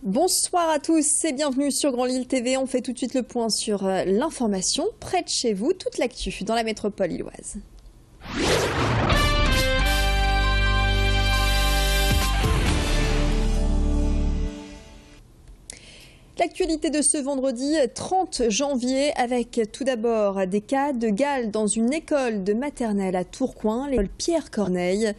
Bonsoir à tous et bienvenue sur Grand Lille TV. On fait tout de suite le point sur l'information. Près de chez vous, toute l'actu dans la métropole lilloise. L'actualité de ce vendredi 30 janvier avec tout d'abord des cas de gale dans une école de maternelle à Tourcoing, l'école Pierre Corneille.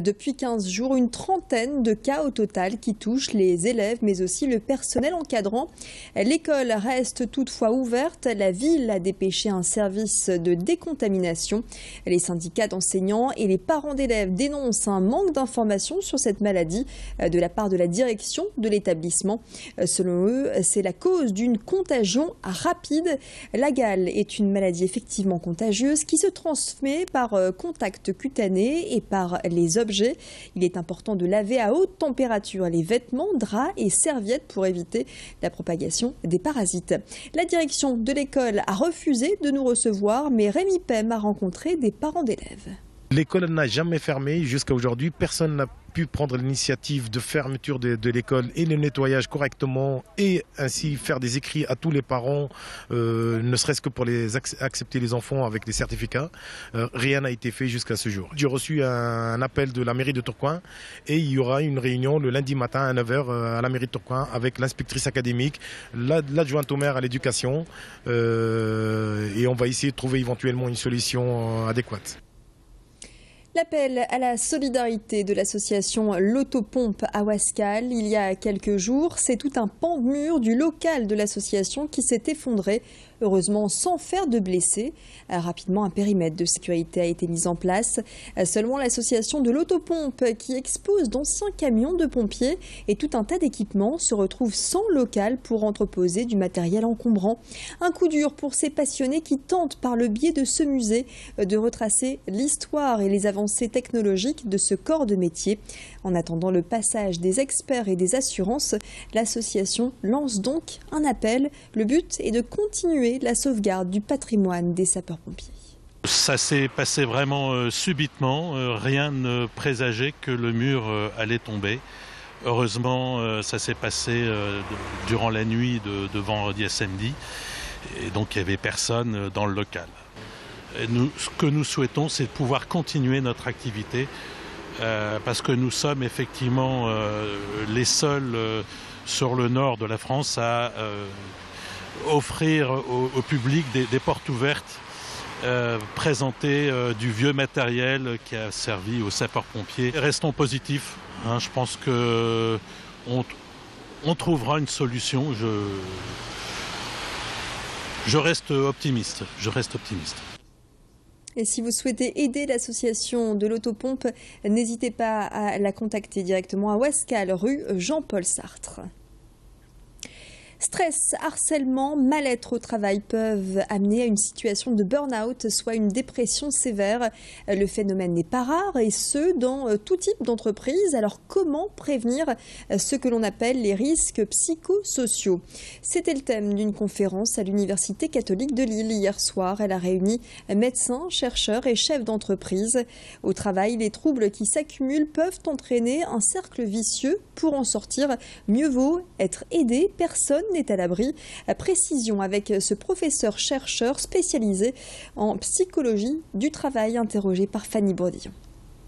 Depuis 15 jours, une trentaine de cas au total qui touchent les élèves mais aussi le personnel encadrant. L'école reste toutefois ouverte. La ville a dépêché un service de décontamination. Les syndicats d'enseignants et les parents d'élèves dénoncent un manque d'informations sur cette maladie de la part de la direction de l'établissement. Selon eux, c'est la cause d'une contagion rapide. La gale est une maladie effectivement contagieuse qui se transmet par contact cutané et par les objets. Il est important de laver à haute température les vêtements, draps et serviettes pour éviter la propagation des parasites. La direction de l'école a refusé de nous recevoir, mais Rémi Pem a rencontré des parents d'élèves. L'école n'a jamais fermé jusqu'à aujourd'hui. Personne n'a pu prendre l'initiative de fermeture de l'école et le nettoyage correctement et ainsi faire des écrits à tous les parents, ne serait-ce que pour accepter les enfants avec des certificats. Rien n'a été fait jusqu'à ce jour. J'ai reçu un appel de la mairie de Tourcoing et il y aura une réunion le lundi matin à 9 h à la mairie de Tourcoing avec l'inspectrice académique, l'adjointe au maire à l'éducation et on va essayer de trouver éventuellement une solution adéquate. L'appel à la solidarité de l'association L'Autopompe à Ouascal, il y a quelques jours, c'est tout un pan de mur du local de l'association qui s'est effondré, heureusement sans faire de blessés. Rapidement, un périmètre de sécurité a été mis en place. Seulement, l'association de l'Autopompe, qui expose d'anciens camions de pompiers et tout un tas d'équipements, se retrouve sans local pour entreposer du matériel encombrant. Un coup dur pour ces passionnés qui tentent, par le biais de ce musée, de retracer l'histoire et les avancées technologiques de ce corps de métier. En attendant le passage des experts et des assurances, l'association lance donc un appel. Le but est de continuer la sauvegarde du patrimoine des sapeurs-pompiers. Ça s'est passé vraiment subitement, rien ne présageait que le mur allait tomber. Heureusement, ça s'est passé durant la nuit de vendredi à samedi, et donc il n'y avait personne dans le local. Et ce que nous souhaitons, c'est de pouvoir continuer notre activité, parce que nous sommes effectivement les seuls sur le nord de la France à offrir au public des portes ouvertes, présenter du vieux matériel qui a servi aux sapeurs-pompiers. Restons positifs, hein, je pense qu'on trouvera une solution. Je reste optimiste. Et si vous souhaitez aider l'association de l'Autopompe, n'hésitez pas à la contacter directement à Ouascal, rue Jean-Paul Sartre. Stress, harcèlement, mal-être au travail peuvent amener à une situation de burn-out, soit une dépression sévère. Le phénomène n'est pas rare et ce, dans tout type d'entreprise. Alors comment prévenir ce que l'on appelle les risques psychosociaux? C'était le thème d'une conférence à l'Université catholique de Lille hier soir. Elle a réuni médecins, chercheurs et chefs d'entreprise. Au travail, les troubles qui s'accumulent peuvent entraîner un cercle vicieux. Pour en sortir, mieux vaut être aidé. Personne n'est à l'abri. Précision avec ce professeur-chercheur spécialisé en psychologie du travail, interrogé par Fanny Brodillon.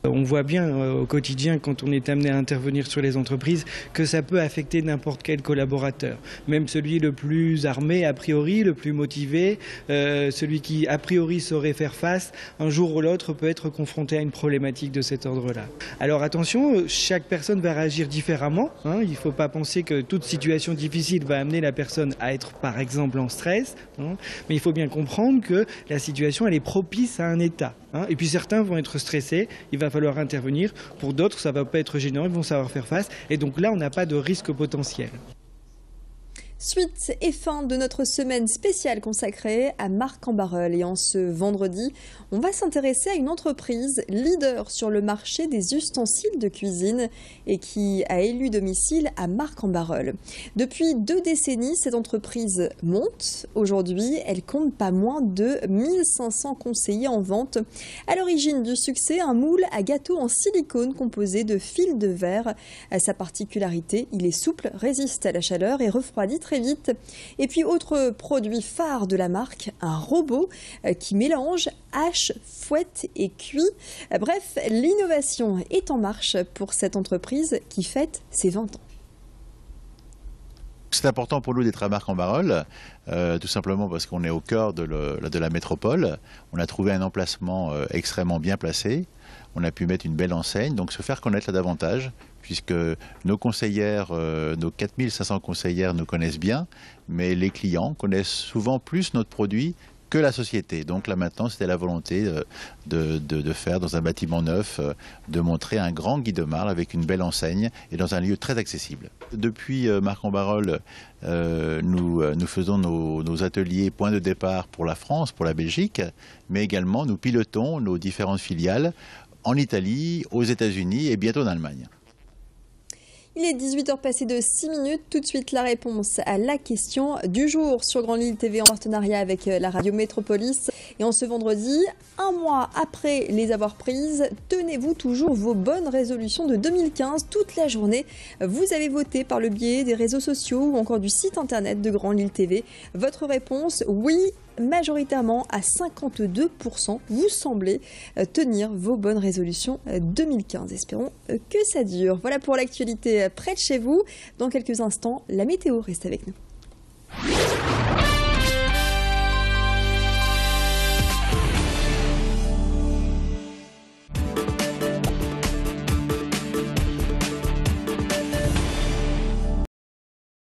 On voit bien au quotidien, quand on est amené à intervenir sur les entreprises, que ça peut affecter n'importe quel collaborateur. Même celui le plus armé, a priori, le plus motivé, celui qui, a priori, saurait faire face, un jour ou l'autre peut être confronté à une problématique de cet ordre-là. Alors attention, chaque personne va réagir différemment. Hein. Il ne faut pas penser que toute situation difficile va amener la personne à être, par exemple, en stress. Hein. Mais il faut bien comprendre que la situation, elle est propice à un état. Hein. Et puis certains vont être stressés, il va falloir intervenir. Pour d'autres, ça ne va pas être gênant, ils vont savoir faire face. Et donc là, on n'a pas de risque potentiel. Suite et fin de notre semaine spéciale consacrée à Marc en Barœul. Et en ce vendredi, on va s'intéresser à une entreprise leader sur le marché des ustensiles de cuisine et qui a élu domicile à Marc en Barœul. Depuis 2 décennies, cette entreprise monte. Aujourd'hui, elle compte pas moins de 1500 conseillers en vente. À l'origine du succès, un moule à gâteau en silicone composé de fils de verre. À sa particularité, il est souple, résiste à la chaleur et refroidit très vite. Et puis autre produit phare de la marque, un robot qui mélange hache, fouette et cuit. Bref, l'innovation est en marche pour cette entreprise qui fête ses 20 ans. C'est important pour nous d'être à Marc en Barœul, tout simplement parce qu'on est au cœur de la métropole. On a trouvé un emplacement extrêmement bien placé. On a pu mettre une belle enseigne, donc se faire connaître là davantage, puisque nos conseillères, nos 4500 conseillères nous connaissent bien, mais les clients connaissent souvent plus notre produit que la société. Donc là maintenant, c'était la volonté de faire dans un bâtiment neuf, de montrer un grand Guy de Marle avec une belle enseigne et dans un lieu très accessible. Depuis Marc en Barœul, nous faisons nos ateliers point de départ pour la France, pour la Belgique, mais également nous pilotons nos différentes filiales en Italie, aux États-Unis et bientôt en Allemagne. Il est 18h passé de 6 minutes. Tout de suite, la réponse à la question du jour sur Grand Lille TV en partenariat avec la radio Métropolis. Et en ce vendredi, un mois après les avoir prises, tenez-vous toujours vos bonnes résolutions de 2015 toute la journée. Vous avez voté par le biais des réseaux sociaux ou encore du site internet de Grand Lille TV. Votre réponse, oui, majoritairement à 52%, vous semblez tenir vos bonnes résolutions 2015. Espérons que ça dure. Voilà pour l'actualité près de chez vous. Dans quelques instants, la météo reste avec nous.